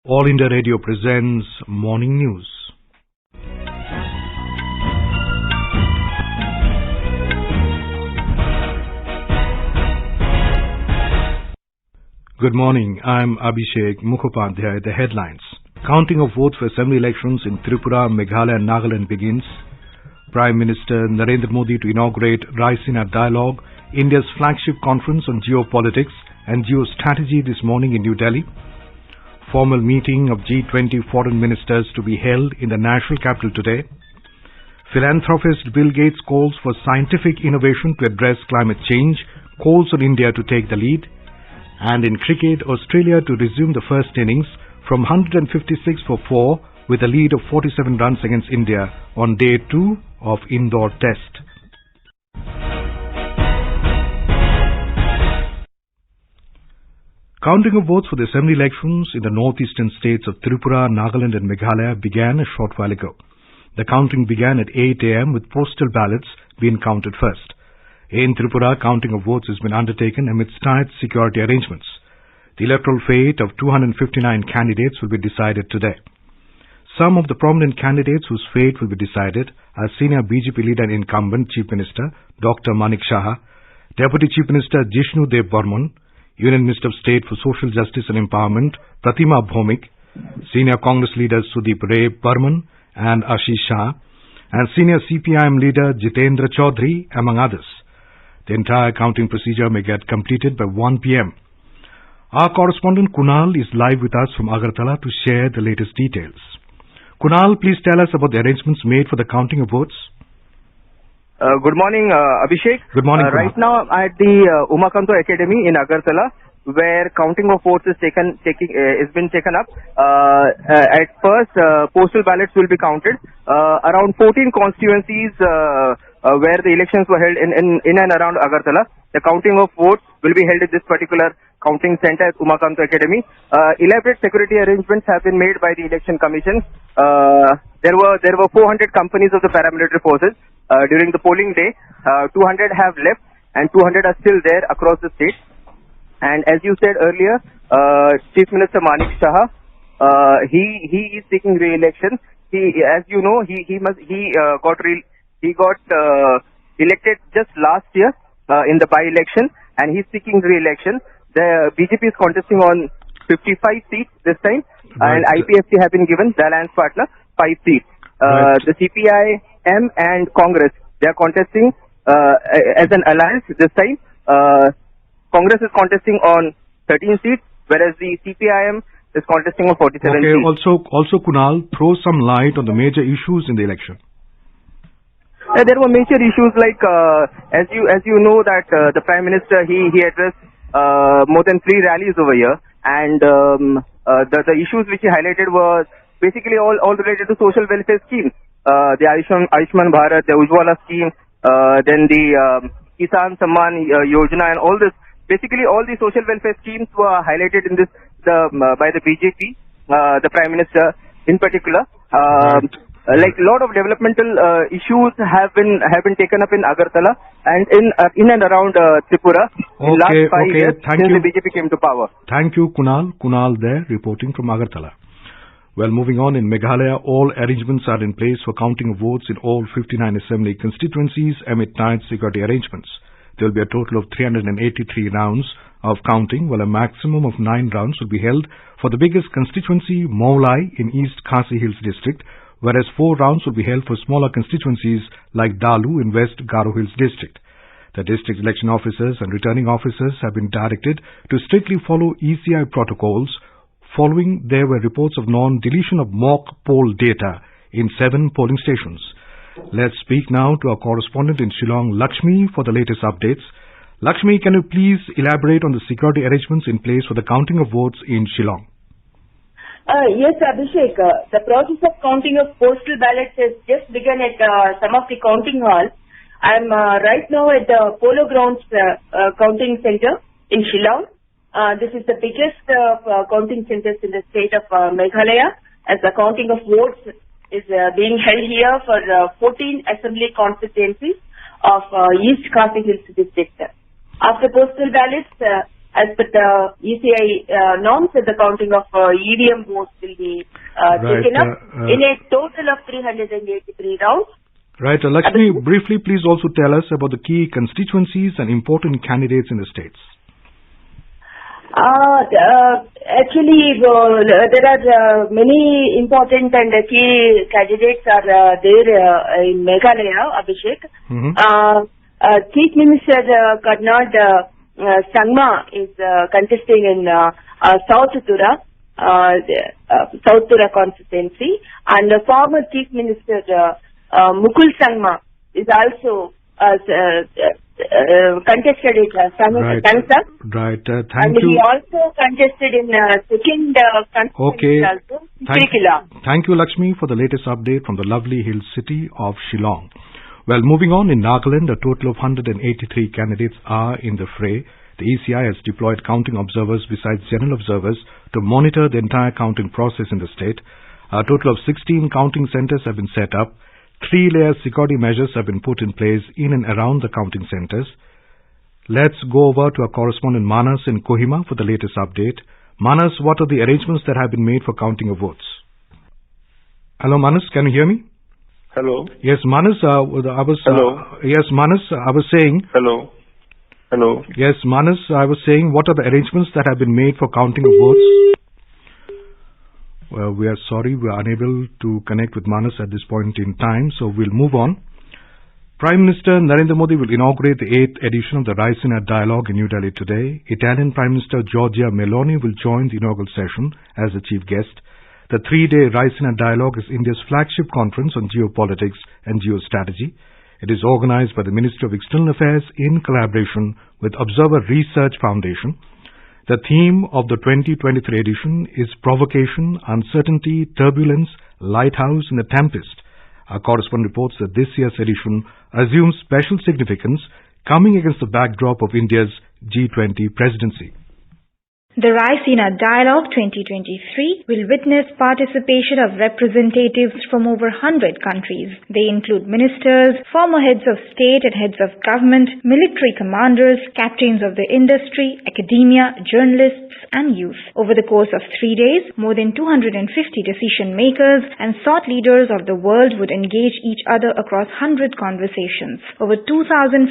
All India Radio presents Morning News. Good morning. I'm Abhishek Mukhopadhyay. The headlines. Counting of votes for assembly elections in Tripura, Meghalaya and Nagaland begins. Prime Minister Narendra Modi to inaugurate Raisina Dialogue, India's flagship conference on geopolitics and geo-strategy this morning in New Delhi. Formal meeting of G20 foreign ministers to be held in the national capital today. Philanthropist Bill Gates calls for scientific innovation to address climate change, calls on India to take the lead. And in cricket, Australia to resume the first innings from 156 for 4 with a lead of 47 runs against India on day 2 of Indore test. Counting of votes for the assembly elections in the northeastern states of Tripura, Nagaland and Meghalaya began a short while ago. The counting began at 8 a.m. with postal ballots being counted first. In Tripura, counting of votes has been undertaken amidst tight security arrangements. The electoral fate of 259 candidates will be decided today. Some of the prominent candidates whose fate will be decided are senior BJP leader and incumbent Chief Minister Dr. Manik Saha, Deputy Chief Minister Jishnu Dev Burman, Union Minister of State for Social Justice and Empowerment Pratima Bhomik, Senior Congress leaders Sudeep Ray Burman and Ashish Shah, and Senior CPIM leader Jitendra Chaudhary, among others. The entire counting procedure may get completed by 1 p.m. Our correspondent Kunal is live with us from Agartala to share the latest details. Kunal, please tell us about the arrangements made for the counting of votes. Good morning, Abhishek. Good morning, right now I'm at the Umakanto Academy in Agartala, where counting of votes is been taken up. At first, postal ballots will be counted. Around 14 constituencies where the elections were held in and around Agartala. The counting of votes will be held at this particular counting center at Umakanto Academy. Elaborate security arrangements have been made by the Election Commission. There were 400 companies of the paramilitary forces. During the polling day, 200 have left and 200 are still there across the state. And as you said earlier, Chief Minister Manik Saha, he is seeking re-election. As you know, he got elected just last year in the by-election, and he's seeking re-election. The BJP is contesting on 55 seats this time, and IPFC have been given, the alliance partner, 5 seats. The CPIM and Congress, they are contesting as an alliance this time. Congress is contesting on 13 seats, whereas the CPIM is contesting on 47 seats. Also, Kunal, throw some light on the major issues in the election. There were major issues like, as you know, that the Prime Minister, he addressed more than 3 rallies over here, and the issues which he highlighted were basically all related to social welfare schemes. The Ayushman Bharat, the Ujjwala scheme, then the Kisan Samman Yojana and all this. Basically, all the social welfare schemes were highlighted in this by the BJP, the Prime Minister in particular. Like a lot of developmental issues have been taken up in Agartala and in and around Tripura in last 5 years since the BJP came to power. Thank you, Kunal. Kunal there reporting from Agartala. Well, moving on, in Meghalaya, all arrangements are in place for counting of votes in all 59 assembly constituencies amid tight security arrangements. There will be a total of 383 rounds of counting, while a maximum of 9 rounds will be held for the biggest constituency, Maulai, in East Khasi Hills district, whereas 4 rounds will be held for smaller constituencies like Dalu in West Garo Hills district. The district election officers and returning officers have been directed to strictly follow ECI protocols. Following, there were reports of non-deletion of mock poll data in 7 polling stations. Let's speak now to our correspondent in Shillong, Lakshmi, for the latest updates. Lakshmi, can you please elaborate on the security arrangements in place for the counting of votes in Shillong? Yes, Abhishek. The process of counting of postal ballots has just begun at some of the counting halls. I'm right now at the Polo Grounds counting center in Shillong. This is the biggest counting centers in the state of Meghalaya, as the counting of votes is being held here for 14 assembly constituencies of East Khasi Hills district. After postal ballots, as per the ECI norms, the counting of EVM votes will be taken up in a total of 383 rounds. Right. Lakshmi, briefly, please also tell us about the key constituencies and important candidates in the states. Actually, there are many important and key candidates are there in Meghalaya, Abhishek. Chief Minister Karnad Sangma is contesting in South Tura constituency, and former Chief Minister Mukul Sangma is also contested in Kansas. Right. Thank and you. he also contested in second constituency also, Tripura. Thank you, Lakshmi, for the latest update from the lovely hill city of Shillong. Well, moving on, in Nagaland, a total of 183 candidates are in the fray. The ECI has deployed counting observers besides general observers to monitor the entire counting process in the state. A total of 16 counting centers have been set up. 3-layer security measures have been put in place in and around the counting centers. Let's go over to our correspondent Manas in Kohima for the latest update. Manas, what are the arrangements that have been made for counting of votes? Hello, Manas, can you hear me? Hello. Yes, Manas, Hello. Yes, Manas, I was saying. Hello. Hello. Yes, Manas, I was saying, what are the arrangements that have been made for counting of votes? Well, we are sorry, we are unable to connect with Manas at this point in time, so we'll move on. Prime Minister Narendra Modi will inaugurate the 8th edition of the Raisina Dialogue in New Delhi today. Italian Prime Minister Giorgia Meloni will join the inaugural session as the chief guest. The 3-day Raisina Dialogue is India's flagship conference on geopolitics and geo-strategy. It is organized by the Ministry of External Affairs in collaboration with Observer Research Foundation. The theme of the 2023 edition is Provocation, Uncertainty, Turbulence, Lighthouse in the Tempest. Our correspondent reports that this year's edition assumes special significance coming against the backdrop of India's G20 presidency. The Raisina Dialogue 2023 will witness participation of representatives from over 100 countries. They include ministers, former heads of state and heads of government, military commanders, captains of the industry, academia, journalists, and youth. Over the course of 3 days, more than 250 decision makers and thought leaders of the world would engage each other across 100 conversations. Over 2,500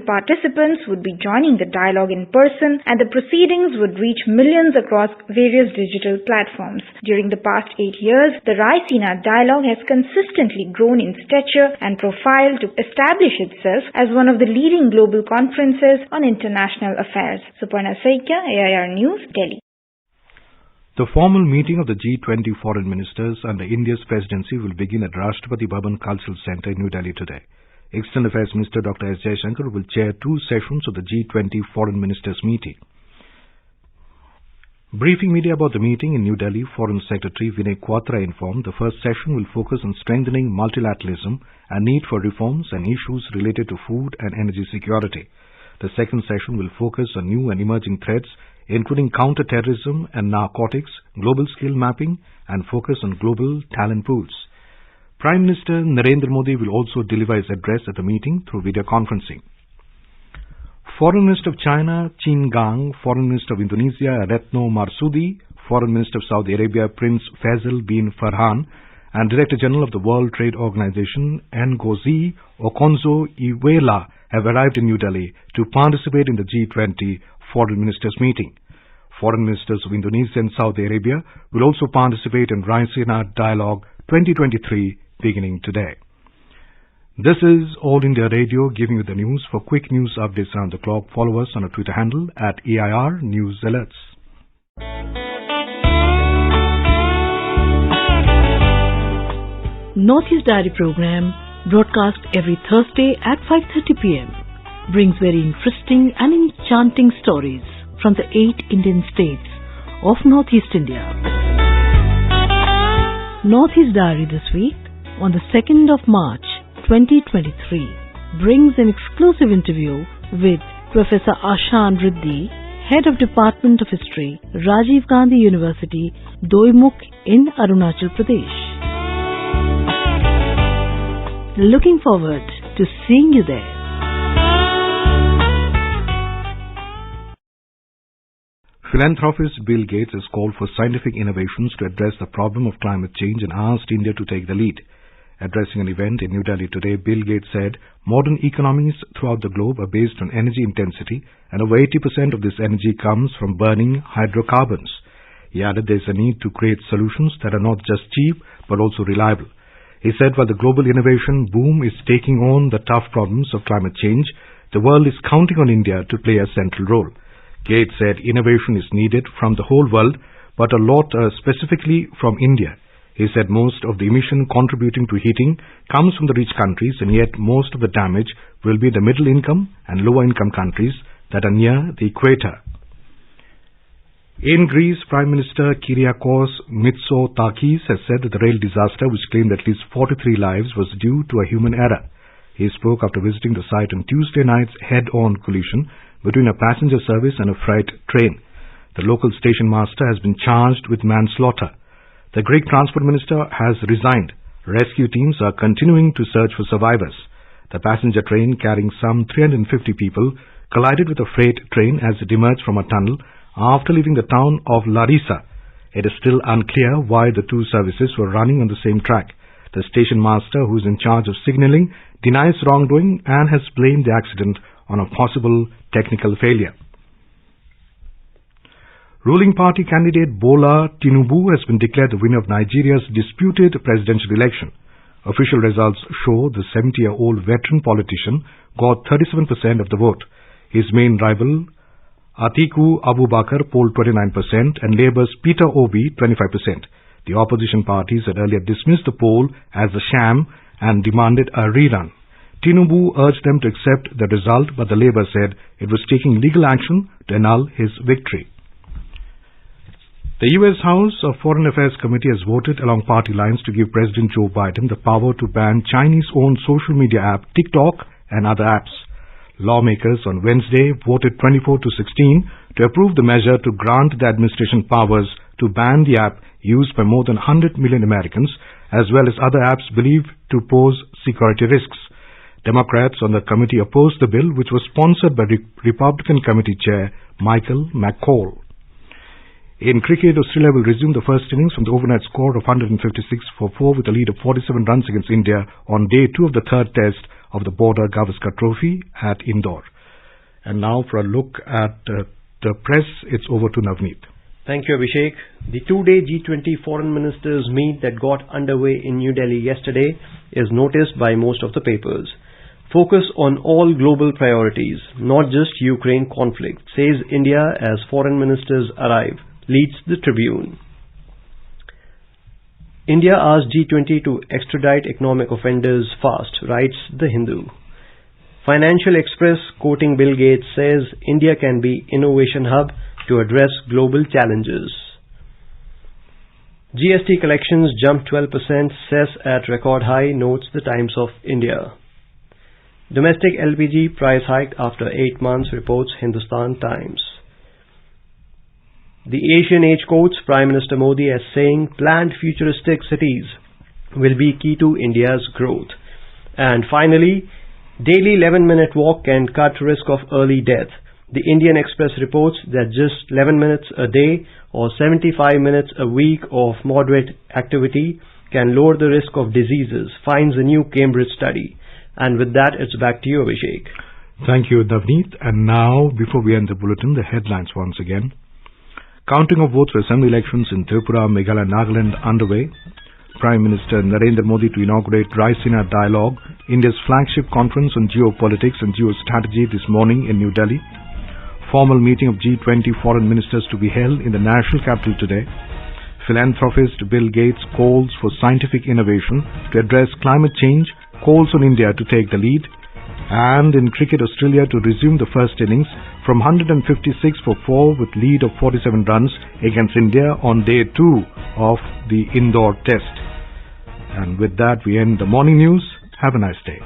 participants would be joining the dialogue in person, and the proceedings would reach millions across various digital platforms. During the past 8 years, the Raisina Dialogue has consistently grown in stature and profile to establish itself as one of the leading global conferences on international affairs. Suparna Saikya, AIR News, Delhi. The formal meeting of the G20 foreign ministers under India's presidency will begin at Rashtrapati Bhavan Cultural Centre in New Delhi today. External Affairs Minister Dr. S. Jaishankar will chair 2 sessions of the G20 foreign ministers meeting. Briefing media about the meeting in New Delhi, Foreign Secretary Vinay Quatra informed the first session will focus on strengthening multilateralism and need for reforms and issues related to food and energy security. The second session will focus on new and emerging threats, including counter-terrorism and narcotics, global skill mapping, and focus on global talent pools. Prime Minister Narendra Modi will also deliver his address at the meeting through video conferencing. Foreign Minister of China, Qin Gang, Foreign Minister of Indonesia, Retno Marsudi, Foreign Minister of Saudi Arabia, Prince Faisal bin Farhan, and Director General of the World Trade Organization, Ngozi Okonjo-Iweala, have arrived in New Delhi to participate in the G20 Foreign Ministers meeting. Foreign Ministers of Indonesia and Saudi Arabia will also participate in Raisina Dialogue 2023 beginning today. This is All India Radio giving you the news. For quick news updates around the clock, follow us on our Twitter handle at AIR News Alerts. Northeast Diary program, broadcast every Thursday at 5:30 p.m. brings very interesting and enchanting stories from the 8 Indian states of Northeast India. Northeast Diary this week, on the 2nd of March 2023, brings an exclusive interview with Professor Ashan Riddhi, Head of Department of History, Rajiv Gandhi University, Doimuk in Arunachal Pradesh. Looking forward to seeing you there. Philanthropist Bill Gates has called for scientific innovations to address the problem of climate change and asked India to take the lead. Addressing an event in New Delhi today, Bill Gates said modern economies throughout the globe are based on energy intensity, and over 80% of this energy comes from burning hydrocarbons. He added there is a need to create solutions that are not just cheap but also reliable. He said while the global innovation boom is taking on the tough problems of climate change, the world is counting on India to play a central role. Gates said innovation is needed from the whole world, but a lot specifically from India. He said most of the emission contributing to heating comes from the rich countries, and yet most of the damage will be the middle income and lower income countries that are near the equator. In Greece, Prime Minister Kyriakos Mitsotakis has said that the rail disaster, which claimed at least 43 lives, was due to a human error. He spoke after visiting the site on Tuesday night's head-on collision between a passenger service and a freight train. The local station master has been charged with manslaughter. The Greek Transport Minister has resigned. Rescue teams are continuing to search for survivors. The passenger train carrying some 350 people collided with a freight train as it emerged from a tunnel after leaving the town of Larissa. It is still unclear why the two services were running on the same track. The station master, who is in charge of signalling, denies wrongdoing and has blamed the accident on a possible technical failure. Ruling party candidate Bola Tinubu has been declared the winner of Nigeria's disputed presidential election. Official results show the 70-year-old veteran politician got 37% of the vote. His main rival, Atiku Abubakar, polled 29% and Labour's Peter Obi 25%. The opposition parties had earlier dismissed the poll as a sham and demanded a rerun. Tinubu urged them to accept the result, but the Labour said it was taking legal action to annul his victory. The U.S. House of Foreign Affairs Committee has voted along party lines to give President Joe Biden the power to ban Chinese-owned social media app TikTok and other apps. Lawmakers on Wednesday voted 24-16 to approve the measure to grant the administration powers to ban the app used by more than 100 million Americans, as well as other apps believed to pose security risks. Democrats on the committee opposed the bill, which was sponsored by Republican Committee Chair Michael McCall. In cricket, Australia will resume the first innings from the overnight score of 156 for 4 with a lead of 47 runs against India on day 2 of the third test of the Border Gavaskar Trophy at Indore. And now for a look at the press, it's over to Navneet. Thank you, Abhishek. The two-day G20 foreign ministers meet that got underway in New Delhi yesterday is noticed by most of the papers. Focus on all global priorities, not just Ukraine conflict, says India as foreign ministers arrive, leads the Tribune. India asked G20 to extradite economic offenders fast, writes The Hindu. Financial Express, quoting Bill Gates, says India can be innovation hub to address global challenges. GST collections jumped 12%, cess at record high, notes the Times of India. Domestic LPG price hiked after 8 months, reports Hindustan Times. The Asian Age quotes Prime Minister Modi as saying planned futuristic cities will be key to India's growth. And finally, daily 11-minute walk can cut risk of early death. The Indian Express reports that just 11 minutes a day or 75 minutes a week of moderate activity can lower the risk of diseases, finds a new Cambridge study. And with that, it's back to you, Abhishek. Thank you, Navneet. And now, before we end the bulletin, the headlines once again. Counting of votes for assembly elections in Tripura, Meghalaya and Nagaland underway. Prime Minister Narendra Modi to inaugurate Raisina Dialogue, India's flagship conference on geopolitics and geo-strategy this morning in New Delhi. Formal meeting of G20 foreign ministers to be held in the national capital today. Philanthropist Bill Gates calls for scientific innovation to address climate change, calls on India to take the lead. And in cricket, Australia to resume the first innings from 156 for 4 with lead of 47 runs against India on day 2 of the Indore test. And with that, we end the morning news. Have a nice day.